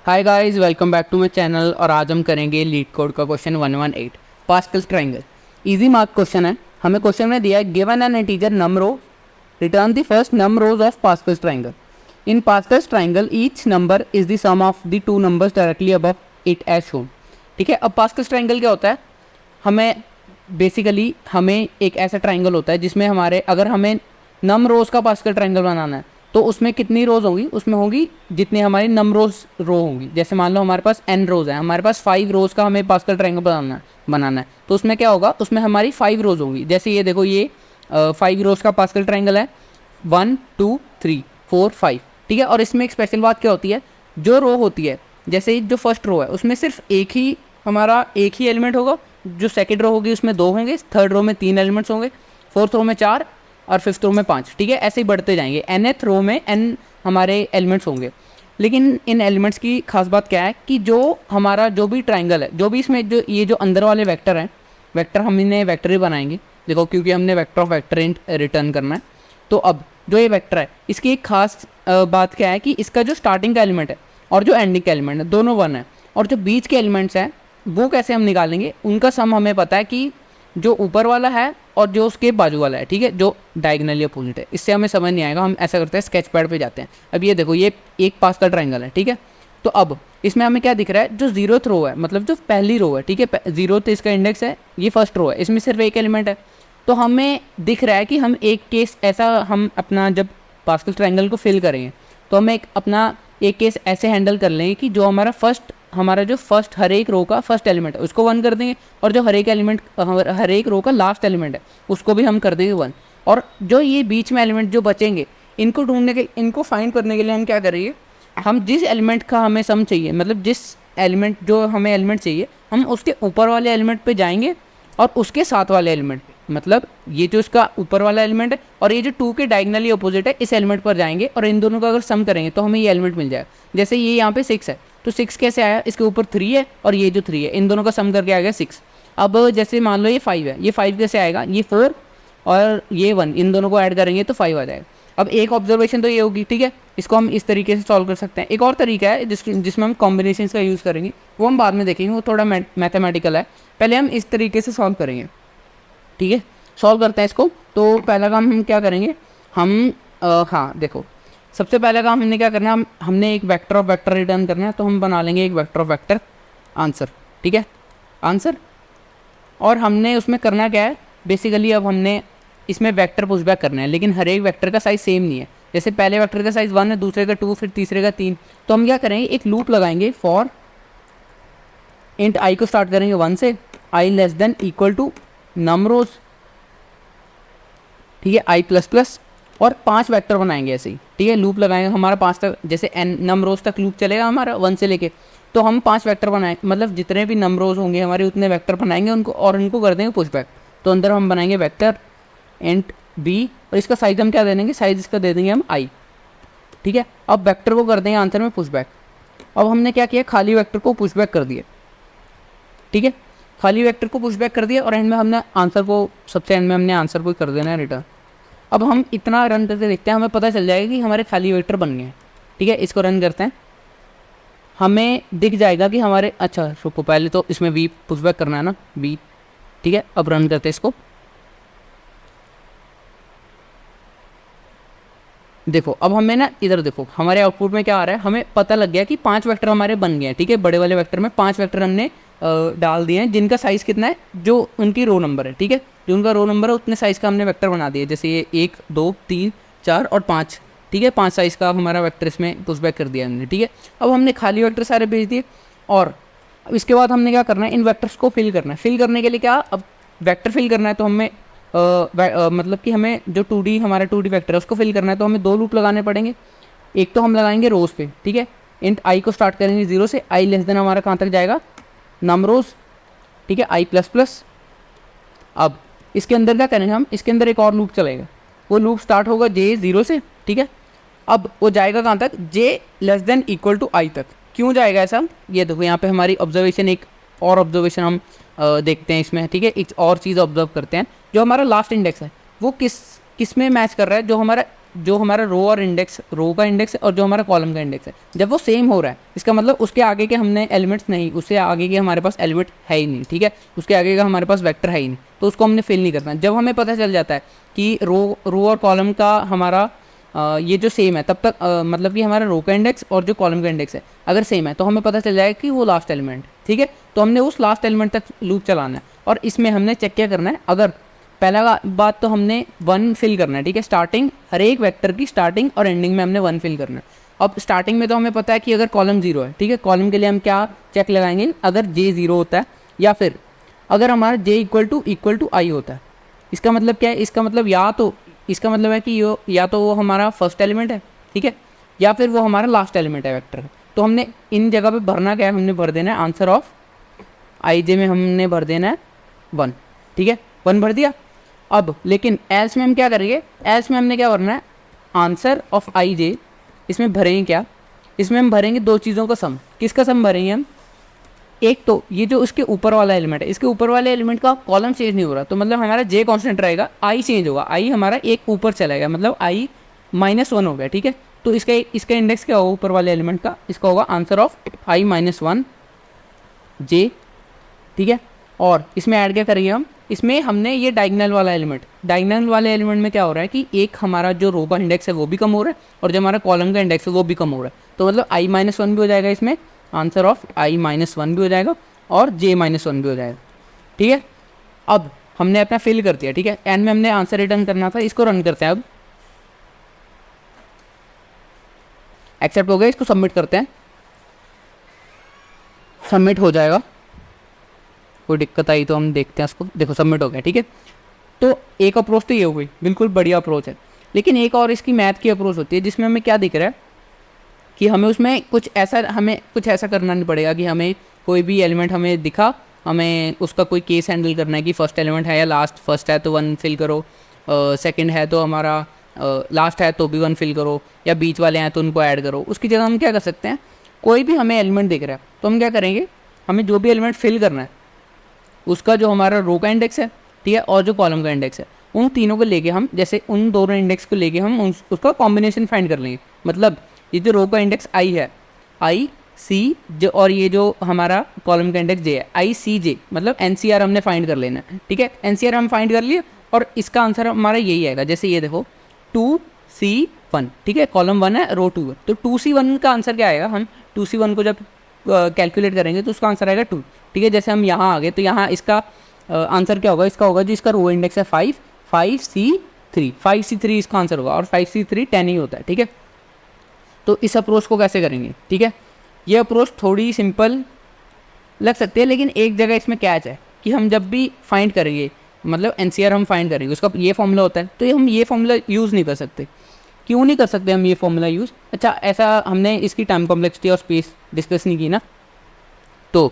Hi guys, welcome back to my channel. और आज हम करेंगे लीड कोड का question 118 Pascal triangle. Easy mark question है। हमें क्वेश्चन में दिया है given an integer num rows return the first num rows of Pascal triangle. In Pascal triangle each number is the sum of the two numbers directly above it as shown. ठीक है, अब pascal triangle क्या होता है? हमें एक ऐसा triangle होता है जिसमें अगर हमें नम रोज का पास्कल ट्रायंगल बनाना है तो उसमें कितनी रोज होंगी? उसमें होंगी जितनी हमारी नम रोज रो होंगी। जैसे मान लो हमारे पास n रोज है, हमारे पास 5 रोज का हमें पास्कल ट्रायंगल बनाना है तो उसमें क्या होगा? उसमें हमारी 5 रोज होंगी। जैसे ये देखो, ये 5 रोज का पास्कल ट्रायंगल है, 1 2 3 4 5। ठीक है, और इसमें एक स्पेशल बात क्या होती है, जो रो होती है, जैसे जो फर्स्ट रो है उसमें सिर्फ एक ही एलिमेंट होगा। जो सेकंड रो होगी उसमें 2 होंगे, थर्ड रो में 3 एलिमेंट्स होंगे, फोर्थ रो में 4 और फिफ्थ रो में 5। ठीक है, ऐसे ही बढ़ते जाएंगे। nth रो में n हमारे एलिमेंट्स होंगे। लेकिन इन एलिमेंट्स की खास बात क्या है कि जो भी ट्रायंगल है, जो भी इसमें जो अंदर वाले वेक्टर हैं, वेक्टर हम इन्हें वेक्टर ही बनाएंगे। देखो, क्योंकि हमने वेक्टर ऑफ वेक्टर रिटर्न करना है। तो अब जो ये वेक्टर है, इसकी एक खास बात क्या है कि इसका जो स्टार्टिंग का एलिमेंट है और जो एंडिंग का एलिमेंट है दोनों 1 है। और जो बीच के एलिमेंट्स हैं वो कैसे हम निकालेंगे? उनका सम हमें पता है कि जो ऊपर वाला है और जो उसके बाजू वाला है, ठीक है, जो डायगोनली अपोजिट है। इससे हमें समझ नहीं आएगा, हम ऐसा करते हैं स्केच पैड पे जाते हैं। अब ये देखो, ये एक पास्कल ट्रायंगल है। ठीक है, तो अब इसमें हमें क्या दिख रहा है? जो 0th रो है, मतलब जो पहली रो है, ठीक है, 0th इसका इंडेक्स है, ये फर्स्ट रो है, इसमें सिर्फ एक एलिमेंट है। तो हमें दिख रहा है कि हम एक केस ऐसा, हम अपना जब पास्कल ट्रायंगल को फिल करेंगे तो हमें एक केस ऐसे हैंडल कर लेंगे कि जो हमारा जो फर्स्ट हर एक रो का फर्स्ट एलिमेंट है उसको 1 कर देंगे, और जो हर एक रो का लास्ट एलिमेंट है उसको भी हम कर देंगे 1। और जो ये बीच में एलिमेंट जो बचेंगे, इनको फाइंड करने के लिए हम क्या करेंगे? हम जिस एलिमेंट का हमें सम चाहिए, मतलब जिस एलिमेंट जो हमें एलिमेंट चाहिए, हम उसके ऊपर वाले एलिमेंट पे जाएंगे और उसके साथ वाले एलिमेंट पे, मतलब ये जो इसका ऊपर वाला एलिमेंट है और ये जो 2 के डायगोनली अपोजिट है, इस एलिमेंट पर जाएंगे और इन दोनों का अगर सम करेंगे तो हमें ये एलिमेंट मिल जाएगा। जैसे ये यहाँ पे 6 है, तो 6 कैसे आया? इसके ऊपर 3 है और ये जो 3 है, इन दोनों का सम करके आ गया 6। अब जैसे मान लो ये 5 है, ये 5 कैसे आएगा? ये 4 और ये 1, इन दोनों को ऐड करेंगे तो 5 आ जाएगा। अब एक ऑब्जर्वेशन तो ये होगी, ठीक है, इसको हम इस तरीके से सॉल्व कर सकते हैं। एक और तरीका है जिसमें हम कॉम्बिनेशन का यूज़ करेंगे, वो हम बाद में देखेंगे, वो थोड़ा मैथमेटिकल है। पहले हम इस तरीके से सॉल्व करेंगे। ठीक है, सॉल्व करते हैं इसको। तो पहला काम हम क्या करेंगे? हाँ देखो, सबसे पहला काम हमने क्या करना है, हमने एक वेक्टर ऑफ वेक्टर रिटर्न करना है। तो हम बना लेंगे एक वेक्टर ऑफ वेक्टर आंसर। ठीक है, आंसर। और हमने उसमें करना क्या है बेसिकली? अब हमने इसमें वेक्टर पुशबैक करना है, लेकिन हर एक वेक्टर का साइज सेम नहीं है। जैसे पहले वेक्टर का साइज 1 है, दूसरे का 2, फिर तीसरे का 3। तो हम क्या करेंगे? एक लूप लगाएंगे फॉर इंट आई को स्टार्ट करेंगे 1 से, आई लेस देन इक्वल टू नम रोज। ठीक है, आई प्लस प्लस, और 5 वेक्टर बनाएंगे ऐसे ही। ठीक है, लूप लगाएंगे हमारा 5 तक, जैसे n नम रोज तक लूप चलेगा हमारा 1 से लेके। तो हम 5 वेक्टर बनाए, मतलब जितने भी नम रोज होंगे हमारे उतने वेक्टर बनाएंगे उनको, और उनको कर देंगे पुशबैक। तो अंदर हम बनाएंगे वेक्टर इंट बी, और इसका साइज हम क्या दे देंगे? साइज इसका दे देंगे हम आई। ठीक है, अब वेक्टर को कर देंगे आंसर में पुशबैक। अब हमने क्या किया? खाली वेक्टर को पुशबैक कर दिया। ठीक है, खाली वेक्टर को पुशबैक कर दिया और एंड में हमने आंसर को, सबसे एंड में हमने आंसर को कर देना है रिटर्न। अब हम इतना रन करके देखते हैं, हमें पता चल जाएगा कि हमारे खाली वेक्टर बन गए हैं। ठीक है, इसको रन करते हैं, हमें दिख जाएगा कि हमारे, अच्छा रुको, पहले तो इसमें वी पुशबैक करना है ना, वी। ठीक है, अब रन करते हैं इसको। देखो, अब हमें ना इधर देखो, हमारे आउटपुट में क्या आ रहा है? हमें पता लग गया कि 5 वेक्टर हमारे बन गए हैं। ठीक है, बड़े वाले वेक्टर में 5 वेक्टर हमने डाल दिए हैं, जिनका साइज़ कितना है? जो उनकी रो नंबर है। ठीक है, जो उनका रो नंबर है उतने साइज़ का हमने वेक्टर बना दिया। जैसे ये 1 2 3 4 और 5। ठीक है, 5 साइज़ का हमारा वेक्टर इसमें पुशबैक कर दिया हमने। ठीक है, अब हमने खाली वेक्टर सारे भेज दिए, और इसके बाद हमने क्या करना है? इन वेक्टर्स को फिल करना है। फिल करने के लिए क्या? अब वेक्टर फिल करना है तो हमें मतलब कि हमें जो 2D हमारा 2D वेक्टर है उसको फिल करना है, तो हमें 2 लूप लगाने पड़ेंगे। एक तो हम लगाएंगे रोज पे। ठीक है, इंट आई को स्टार्ट करेंगे 0 से, आई लेस देन हमारा कहाँ तक जाएगा? नम रोज। ठीक है, आई प्लस प्लस। अब इसके अंदर क्या करेंगे हम? इसके अंदर एक और लूप चलेगा, वो लूप स्टार्ट होगा j 0 से। ठीक है, अब वो जाएगा कहाँ तक? j less than equal to i तक। क्यों जाएगा ऐसा? ये देखो, यहाँ पे हमारी ऑब्जर्वेशन, एक और ऑब्जर्वेशन हम देखते हैं इसमें। ठीक है, एक और चीज़ ऑब्जर्व करते हैं, जो हमारा लास्ट इंडेक्स है वो किस में मैच कर रहा है? जो हमारा जो हमारा रो और इंडेक्स, रो का इंडेक्स है और जो हमारा कॉलम का इंडेक्स है, जब वो सेम हो रहा है इसका मतलब उसके आगे के हमने एलिमेंट्स नहीं, उससे आगे के हमारे पास एलिमेंट है ही नहीं, ठीक है, उसके आगे का हमारे पास वेक्टर है ही नहीं, तो उसको हमने फिल नहीं करना। जब हमें पता चल जाता है कि रो और कॉलम का हमारा ये जो सेम है, तब तक मतलब कि हमारा रो का इंडेक्स और जो कॉलम का इंडेक्स है अगर सेम है तो हमें पता चल जाएगा कि वो लास्ट एलिमेंट, ठीक है। तो हमने उस लास्ट एलिमेंट तक लूप चलाना है और इसमें हमने चेक क्या करना है, अगर पहला बात तो हमने 1 फिल करना है, ठीक है। स्टार्टिंग, हर एक वेक्टर की स्टार्टिंग और एंडिंग में हमने 1 फिल करना है। अब स्टार्टिंग में तो हमें पता है कि अगर कॉलम 0 है, ठीक है, कॉलम के लिए हम क्या चेक लगाएंगे, अगर j 0 होता है या फिर अगर हमारा j इक्वल टू i होता है। इसका मतलब क्या है, इसका मतलब इसका मतलब है कि या तो वो हमारा फर्स्ट एलिमेंट है, ठीक है, या फिर वो हमारा लास्ट एलिमेंट है वेक्टर। तो हमने इन जगह पे भरना क्या है, हमने भर देना है आंसर ऑफ आई जे में हमने भर देना है 1, ठीक है, 1 भर दिया। अब लेकिन एल्स में हम क्या करेंगे, एल्स में हमने क्या भरना है, आंसर ऑफ आई जे, इसमें भरेंगे क्या, इसमें हम भरेंगे 2 चीज़ों का सम। किसका सम भरेंगे हम, एक तो ये जो इसके ऊपर वाला एलिमेंट है, इसके ऊपर वाले एलिमेंट का कॉलम चेंज नहीं हो रहा, तो मतलब हमारा जे कांस्टेंट रहेगा, आई चेंज होगा, आई हमारा एक ऊपर चलेगा, मतलब आई -1 हो गया, ठीक है। तो इसका इंडेक्स क्या होगा ऊपर वाले एलिमेंट का, इसका होगा आंसर ऑफ आई -1 जे, ठीक है। और इसमें ऐड क्या करेंगे हम, इसमें हमने ये डायगोनल वाला एलिमेंट में क्या हो रहा है कि एक हमारा जो रो का इंडेक्स है वो भी कम हो रहा है और जो हमारा कॉलम का इंडेक्स है वो भी कम हो रहा है, तो मतलब आई -1 भी हो जाएगा, इसमें आंसर ऑफ आई -1 भी हो जाएगा और j -1 भी हो जाएगा, ठीक है। अब हमने अपना फिल कर दिया, ठीक है, एंड में हमने आंसर रिटर्न करना था, इसको रन करते हैं। अब एक्सेप्ट हो गया, इसको सबमिट करते हैं, सबमिट हो जाएगा। कोई दिक्कत आई तो हम देखते हैं उसको, देखो सबमिट हो गया, ठीक है। तो एक अप्रोच तो ये हो गई, बिल्कुल बढ़िया अप्रोच है, लेकिन एक और इसकी मैथ की अप्रोच होती है जिसमें हमें क्या दिख रहा है कि हमें उसमें कुछ ऐसा करना नहीं पड़ेगा कि हमें कोई भी एलिमेंट हमें दिखा, हमें उसका कोई केस हैंडल करना है कि फर्स्ट एलिमेंट है या लास्ट, फर्स्ट है तो 1 फिल करो, सेकंड है तो हमारा लास्ट है तो भी 1 फिल करो, या बीच वाले हैं तो उनको ऐड करो। उसकी जगह हम क्या कर सकते हैं, कोई भी हमें एलिमेंट दिख रहा है तो हम क्या करेंगे, हमें जो भी एलिमेंट फिल करना है उसका जो हमारा रो का इंडेक्स है, ठीक है, और जो कॉलम का इंडेक्स है, उन तीनों को लेके हम, जैसे उन दोनों इंडेक्स को लेके हम उसका कॉम्बिनेशन फाइंड कर लेंगे। मतलब ये जो रो का इंडेक्स आई है, आई सी जो, और ये जो हमारा कॉलम का इंडेक्स जे है, आई सी जे, मतलब एनसीआर हमने फाइंड कर लेना है, ठीक है। एनसीआर हम फाइंड कर लिए और इसका आंसर हमारा यही आएगा। जैसे ये देखो 2C1, ठीक है, कॉलम 1 है, रो 2 है, तो 2C1 का आंसर क्या आएगा, हम 2C1 को जब कैलकुलेट करेंगे तो उसका आंसर आएगा 2, ठीक है। जैसे हम यहाँ आ गए तो यहाँ इसका आंसर क्या होगा, इसका होगा जो इसका रो इंडेक्स है 5C3 इसका आंसर होगा, और 5C3 10 ही होता है, ठीक है। तो इस अप्रोच को कैसे करेंगे, ठीक है, ये अप्रोच थोड़ी सिंपल लग सकती है, लेकिन एक जगह इसमें कैच है कि हम जब भी फाइंड करेंगे, मतलब एनसीआर हम फाइंड करेंगे, उसका ये फॉर्मूला होता है, तो ये हम ये फॉर्मूला यूज़ नहीं कर सकते। क्यों नहीं कर सकते हम ये फॉर्मूला यूज़, अच्छा ऐसा हमने इसकी टाइम कॉम्प्लेक्सिटी और स्पेस डिस्कस नहीं की ना, तो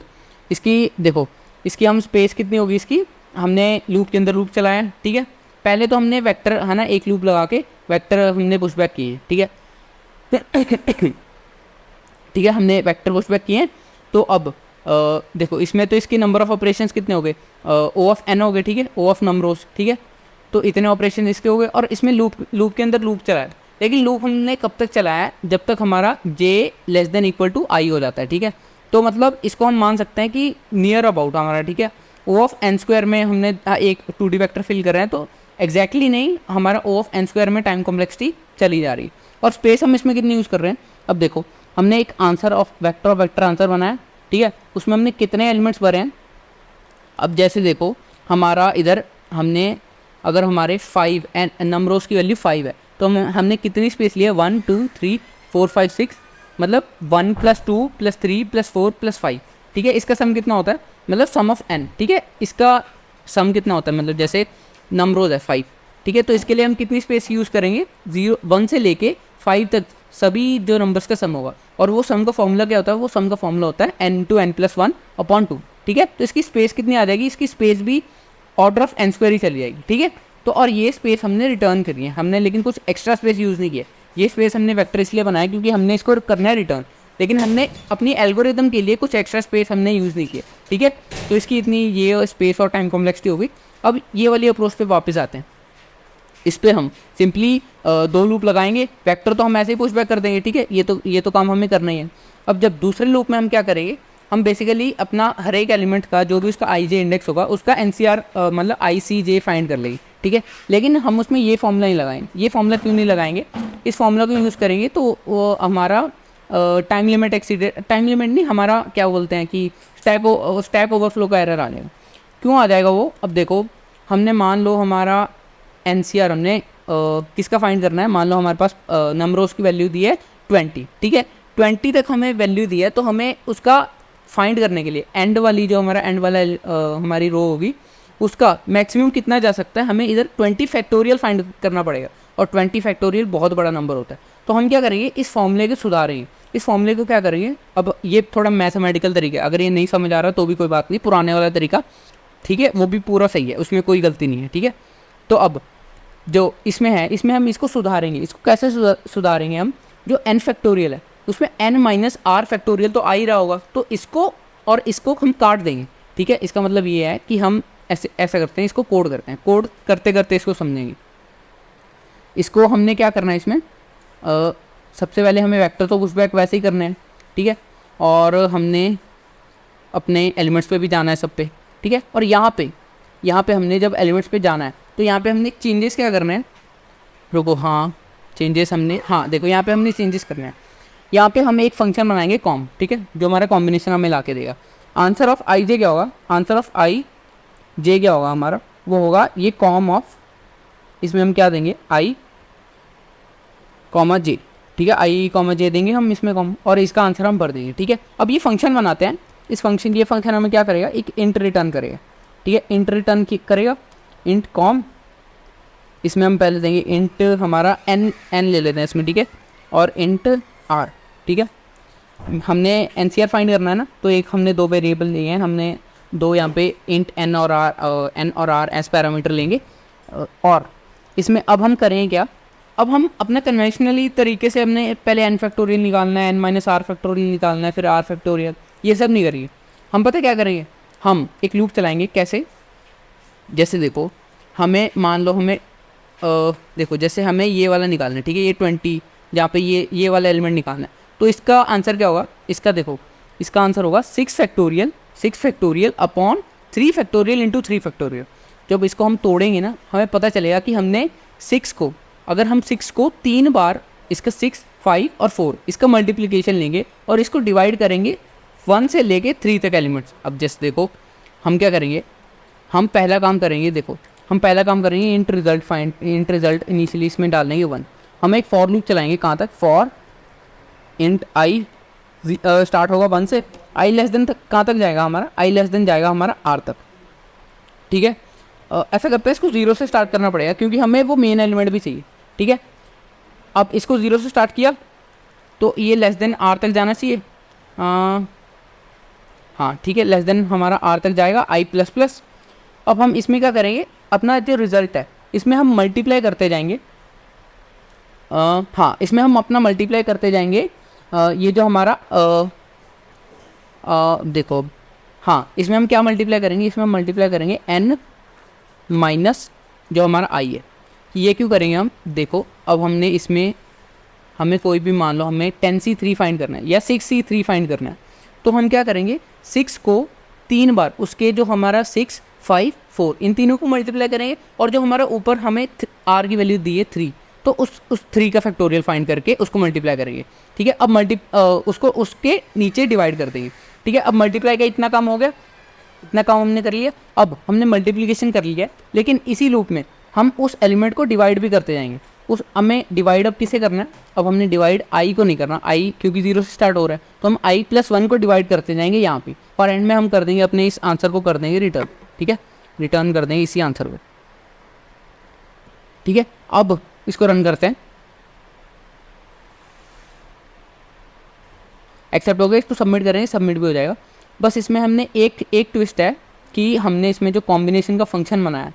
इसकी देखो, इसकी हम स्पेस कितनी होगी, इसकी हमने लूप के अंदर लूप चलाया, ठीक है। पहले तो हमने वेक्टर है ना, एक लूप लगा के वेक्टर हमने पुशबैक किए, ठीक है ठीक है, हमने वेक्टर पुशबैक किए। तो अब देखो इसमें तो इसकी नंबर ऑफ ऑपरेशंस कितने हो गए, ओ ऑफ एन हो गए, ठीक है, ओ ऑफ नंबरोस, ठीक है। तो इतने ऑपरेशन इसके हो गए और इसमें लूप के अंदर लूप चलाया, लेकिन लूप हमने कब तक चलाया, जब तक हमारा j <= i हो जाता है, ठीक है। तो मतलब इसको हम मान सकते हैं कि नियर अबाउट हमारा, ठीक है, ओ ऑफ एन स्क्वायर में हमने एक 2D वेक्टर फिल कर रहे हैं, तो एग्जैक्टली नहीं, हमारा ओ ऑफ एन स्क्वायर में टाइम कॉम्प्लेक्सिटी चली जा रही है। और स्पेस हम इसमें कितनी यूज़ कर रहे हैं, अब देखो हमने एक आंसर ऑफ वेक्टर आंसर बनाया, ठीक है, उसमें हमने कितने एलिमेंट्स भरे हैं। अब जैसे देखो हमारा इधर हमने, अगर हमारे 5 एंड नंबरों की वैल्यू 5 है, तो हमने कितनी स्पेस लिया, 1 2 3 4 5 6, मतलब 1 + 2 + 3 + 4 + 5, ठीक है। इसका सम कितना होता है, मतलब सम ऑफ n, ठीक है, इसका सम कितना होता है, मतलब जैसे नंबरों है 5, ठीक है, तो इसके लिए हम कितनी स्पेस यूज़ करेंगे, 1 से लेके 5 तक सभी जो नंबर्स का सम होगा, और वो सम का फॉर्मूला क्या होता है, वो सम का फॉर्मूला होता है n × n + 1/2, ठीक है। तो इसकी स्पेस कितनी आ जाएगी, इसकी स्पेस भी ऑर्डर ऑफ n स्क्वायर ही चली जाएगी, ठीक है। तो और ये स्पेस हमने रिटर्न करी है, हमने लेकिन कुछ एक्स्ट्रा स्पेस यूज़ नहीं किया। ये स्पेस हमने वेक्टर इसलिए बनाया क्योंकि हमने इसको करना है रिटर्न, लेकिन हमने अपनी एल्गोरिदम के लिए कुछ एक्स्ट्रा स्पेस हमने यूज़ नहीं किया, ठीक है। तो इसकी इतनी ये स्पेस और टाइम कॉम्प्लेक्सिटी होगी। अब ये वाली अप्रोच पे वापस आते हैं। इस पे हम सिंपली 2 लूप लगाएंगे, वेक्टर तो हम ऐसे ही पुश बैक कर देंगे, ठीक है, ये तो काम हमें करना ही है। अब जब दूसरे लूप में हम क्या करेंगे, हम बेसिकली अपना हर एक एलिमेंट का जो भी उसका आई जे इंडेक्स होगा उसका NCR मतलब ICJ फाइंड कर लेंगे, ठीक है। लेकिन हम उसमें ये फॉर्मूला नहीं लगाएंगे। ये फॉर्मूला क्यों नहीं लगाएंगे, इस फॉर्मूला को यूज़ करेंगे तो वो हमारा टाइम लिमिट नहीं, हमारा क्या बोलते हैं कि स्टैक ओवरफ्लो का एरर आ जाएगा। क्यों आ जाएगा वो, अब देखो हमने मान लो हमारा NCR हमने किसका फाइंड करना है, मान लो हमारे पास नंबर ऑफ की वैल्यू दी है 20, ठीक है, 20 तक हमें वैल्यू दी है, तो हमें उसका फाइंड करने के लिए एंड वाली जो हमारा एंड वाला हमारी रो होगी उसका मैक्सिमम कितना जा सकता है, हमें इधर 20 फैक्टोरियल फाइंड करना पड़ेगा, और 20 फैक्टोरियल बहुत बड़ा नंबर होता है। तो हम क्या करेंगे, इस फॉर्मूले को सुधारेंगे। इस फॉर्मूले को क्या करेंगे, अब ये थोड़ा मैथमेटिकल तरीका है, अगर ये नहीं समझ आ रहा तो भी कोई बात नहीं, पुराने वाला तरीका ठीक है वो भी पूरा सही है, उसमें कोई गलती नहीं है, ठीक है। तो अब जो इसमें है, इसमें हम इसको सुधारेंगे। इसको कैसे सुधारेंगे हम, जो n फैक्टोरियल है उसमें n - r फैक्टोरियल तो आ ही रहा होगा, तो इसको और इसको हम काट देंगे, ठीक है। इसका मतलब ये है कि हम ऐसा करते हैं, इसको कोड करते हैं, कोड करते करते इसको समझेंगे। इसको हमने क्या करना है इसमें, सबसे पहले हमें वेक्टर तो पुश बैक वैसे ही करने हैं, ठीक है, और हमने अपने एलिमेंट्स पे भी जाना है सब पे, ठीक है। और यहाँ पे हमने जब एलिमेंट्स पे जाना है तो यहाँ पे हमने चेंजेस क्या करने हैं, रुको, हाँ चेंजेस हमने, हाँ देखो यहाँ पे हमने चेंजेस करने हैं। यहाँ पे हम एक फंक्शन बनाएंगे कॉम, ठीक है, जो हमारा कॉम्बिनेशन हमें ला के देगा। आंसर ऑफ आई जे क्या होगा, आंसर ऑफ आई जे क्या होगा हमारा, वो होगा ये कॉम ऑफ, इसमें हम क्या देंगे आई कॉमा जे, ठीक है, आई कॉमा जे देंगे हम इसमें कॉम, और इसका आंसर हम भर देंगे, ठीक है। अब ये फंक्शन बनाते हैं, इस फंक्शन ये फंक्शन हमें क्या करेगा, एक इंट रिटर्न करेगा, ठीक है, इंट रिटर्न करेगा, इंट कॉम, इसमें हम पहले देंगे इंट हमारा एन ले लेते हैं इसमें, ठीक है, और इंट आर, ठीक है। हमने NCR फाइंड करना है ना, तो एक हमने 2 वेरिएबल लिए हैं, हमने 2 यहाँ पे इंट n और r एस पैरामीटर लेंगे, और इसमें अब हम करेंगे क्या, अब हम अपना कन्वेंशनली तरीके से हमने पहले n फैक्टोरियल निकालना है, n - r फैक्टोरियल निकालना है, फिर r फैक्टोरियल, ये सब नहीं करेंगे। हम पता क्या करेंगे, हम एक लूप चलाएंगे। कैसे, जैसे देखो हमें मान लो हमें देखो जैसे हमें ये वाला निकालना है, ठीक है, ये 20 जहाँ पे ये वाला एलिमेंट निकालना है, तो इसका आंसर क्या होगा, इसका देखो इसका आंसर होगा 6 factorial upon 3 factorial into 3 factorial. जब इसको हम तोड़ेंगे ना, हमें पता चलेगा कि हमने 6 को, अगर हम 6 को 3 बार, इसका 6, 5 और 4 इसका मल्टीप्लिकेशन लेंगे और इसको डिवाइड करेंगे 1 से लेके 3 तक एलिमेंट्स। अब जैसे देखो हम क्या करेंगे, हम पहला काम करेंगे, देखो हम पहला काम करेंगे इंट रिजल्ट इनिशियली इसमें डाल देंगे 1। हम एक फॉर लूप चलाएंगे, कहाँ तक, फॉर इंट आई स्टार्ट होगा 1 से, आई लेस देन तक कहाँ तक जाएगा हमारा, आई लेस देन जाएगा हमारा r तक, ठीक है। ऐसा करते हैं, इसको 0 से स्टार्ट करना पड़ेगा क्योंकि हमें वो मेन एलिमेंट भी चाहिए, ठीक है। अब इसको 0 से स्टार्ट किया तो ये लेस देन r तक जाना चाहिए, हाँ ठीक है, लेस देन हमारा r तक जाएगा आई प्लस प्लस। अब हम इसमें क्या करेंगे, अपना जो रिजल्ट है इसमें हम मल्टीप्लाई करते जाएंगे, हाँ इसमें हम अपना मल्टीप्लाई करते जाएंगे, ये जो हमारा देखो, हाँ इसमें हम क्या मल्टीप्लाई करेंगे, इसमें हम मल्टीप्लाई करेंगे n माइनस जो हमारा i है। ये क्यों करेंगे हम, देखो अब हमने इसमें हमें कोई भी मान लो हमें 10c3 फाइंड करना है या 6c3 फाइंड करना है, तो हम क्या करेंगे 6 को 3 बार उसके जो हमारा 6, 5, 4 इन तीनों को मल्टीप्लाई करेंगे, और जो हमारा ऊपर हमें r की वैल्यू दी है 3, तो उस 3 का फैक्टोरियल फाइंड करके उसको मल्टीप्लाई करेंगे, ठीक है। अब उसको उसके नीचे डिवाइड कर देंगे, ठीक है। अब मल्टीप्लाई का इतना काम हो गया, इतना काम हमने कर लिया। अब हमने मल्टीप्लिकेशन कर लिया, लेकिन इसी लूप में हम उस एलिमेंट को डिवाइड भी करते जाएंगे। उस हमें डिवाइड अब किसे करना है, अब हमने डिवाइड i को नहीं करना, i क्योंकि 0 से स्टार्ट हो रहा है, तो हम i + 1 को डिवाइड करते जाएंगे यहाँ पे, और एंड में हम कर देंगे अपने इस आंसर को कर देंगे रिटर्न, ठीक है, रिटर्न कर देंगे इसी आंसर को, ठीक है। अब इसको रन करते हैं, एक्सेप्ट हो गया, इसको सबमिट करेंगे, सबमिट भी हो जाएगा। बस इसमें हमने एक ट्विस्ट है कि हमने इसमें जो कॉम्बिनेशन का फंक्शन बनाया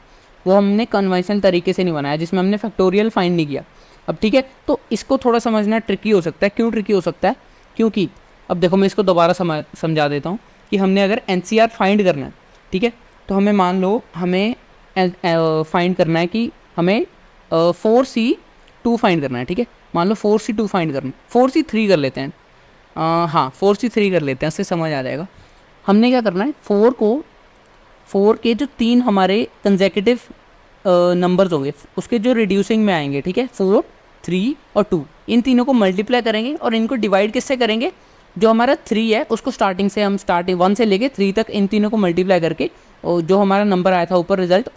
वो हमने कन्वेंशनल तरीके से नहीं बनाया, जिसमें हमने फैक्टोरियल फाइंड नहीं किया। अब ठीक है, तो इसको थोड़ा समझना ट्रिकी हो सकता है। क्यों ट्रिकी हो सकता है, क्योंकि अब देखो मैं इसको दोबारा समझा देता हूँ कि हमने अगर NCR फाइंड करना है, ठीक है, तो हमें मान लो हमें फाइंड करना है कि हमें 4C2 फाइंड करना है, ठीक है। मान लो 4C2 फाइंड करना, 4C3 कर लेते हैं, हाँ 4C3 कर लेते हैं, इससे समझ आ जाएगा। हमने क्या करना है, 4 के जो 3 हमारे कंसेक्यूटिव नंबर्स होंगे उसके जो रिड्यूसिंग में आएंगे, ठीक है, 4, 3 और 2, इन तीनों को मल्टीप्लाई करेंगे और इनको डिवाइड किससे करेंगे, जो हमारा 3 है उसको स्टार्टिंग से हम 1 से लेके 3 तक इन तीनों को मल्टीप्लाई करके और जो हमारा नंबर आया था ऊपर रिजल्ट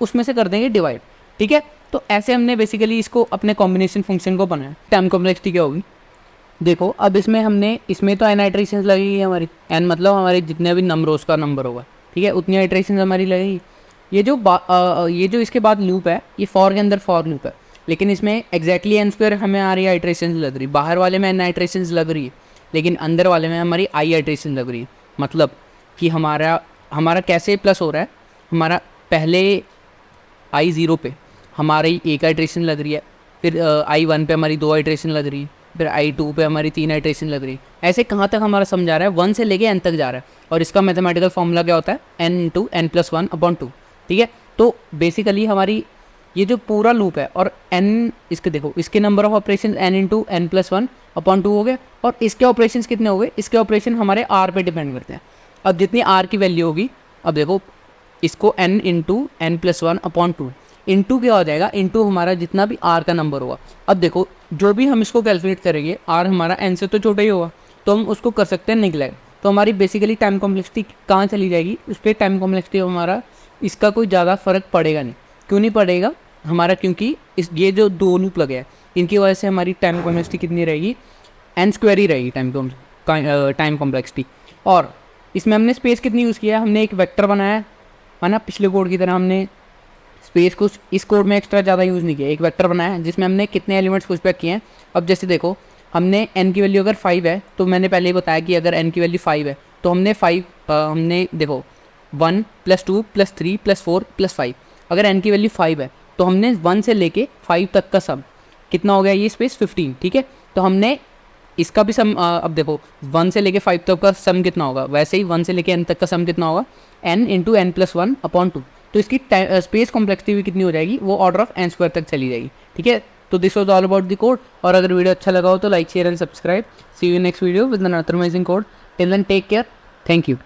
उसमें से कर देंगे डिवाइड, ठीक है। तो ऐसे हमने बेसिकली इसको अपने कॉम्बिनेशन फंक्शन को बनाया। टाइम कॉम्प्लेक्सिटी क्या होगी, देखो अब इसमें तो n आइटरेशंस लगेगी हमारी, n मतलब हमारे जितने भी नंबरों का नंबर होगा, ठीक है, उतनी आइटरेशंस हमारी लगेगी। ये जो इसके बाद लूप है, ये फॉर के अंदर फॉर लूप है, लेकिन इसमें एग्जैक्टली n² हमें आ रही है आइटरेशंस लग रही, बाहर वाले में n आइटरेशंस लग रही है, लेकिन अंदर वाले में हमारी i आइटरेशन लग रही है। मतलब कि हमारा कैसे प्लस हो रहा है, हमारा पहले i0 पे हमारी 1 आइटरेशन लग रही है, फिर i1 पे हमारी 2 आइटरेशन लग रही है, फिर i2 पे हमारी 3 आइटरेशन लग रही है। ऐसे कहाँ तक हमारा समझा रहा है, 1 से लेके n तक जा रहा है, और इसका मैथमेटिकल फॉर्मूला क्या होता है, n × n+1/2, ठीक है। तो बेसिकली हमारी ये जो पूरा लूप है और n, इसके देखो इसके number of operation n × n+1/2 हो गए, और इसके ऑपरेशन कितने हो गए, इसके ऑपरेशन हमारे r पे डिपेंड करते हैं। अब जितनी r की वैल्यू होगी, अब देखो इसको n × n+1/2 इंटू क्या हो जाएगा, इंटू हमारा जितना भी r का नंबर होगा। अब देखो जो भी हम इसको कैलकुलेट करेंगे, r हमारा n से तो छोटा ही होगा, तो हम उसको कर सकते हैं निगलेक्ट। तो हमारी बेसिकली टाइम कॉम्प्लेक्सिटी कहाँ चली जाएगी, उस पर टाइम कॉम्प्लेक्सिटी हमारा इसका कोई ज़्यादा फर्क पड़ेगा नहीं। क्यों नहीं पड़ेगा हमारा, क्योंकि ये जो 2 लूप लगे हैं इनकी वजह से हमारी टाइम कॉम्प्लेक्सिटी कितनी रहेगी, n² ही रहेगी टाइम कॉम्प्लेक्सिटी। और इसमें हमने स्पेस कितनी यूज़ किया है, हमने एक वेक्टर बनाया है ना, पिछले कोड की तरह हमने स्पेस कुछ इस कोड में एक्स्ट्रा ज़्यादा यूज़ नहीं किया, एक वेक्टर बनाया है जिसमें हमने कितने एलिमेंट्स पुश बैक किए हैं। अब जैसे देखो हमने n की वैल्यू अगर 5 है, तो मैंने पहले ही बताया कि अगर n की वैल्यू 5 है तो हमने देखो 1 + 2 + 3 + 4 + 5, अगर n की वैल्यू 5 है तो हमने 1 से लेके 5 तक का सम कितना हो गया, ये स्पेस 15, ठीक है। तो हमने इसका भी सम, अब देखो 1 से लेके 5 तक का सम कितना होगा, वैसे ही 1 से लेके n तक का सम कितना होगा, n × n+1/2। तो इसकी स्पेस कॉम्प्लेक्सिटी भी कितनी हो जाएगी, वो ऑर्डर ऑफ n² तक चली जाएगी, ठीक है। तो this was all about the code, और अगर वीडियो अच्छा लगा हो तो like share and subscribe. See you next video with another amazing code. Till then take care, thank you.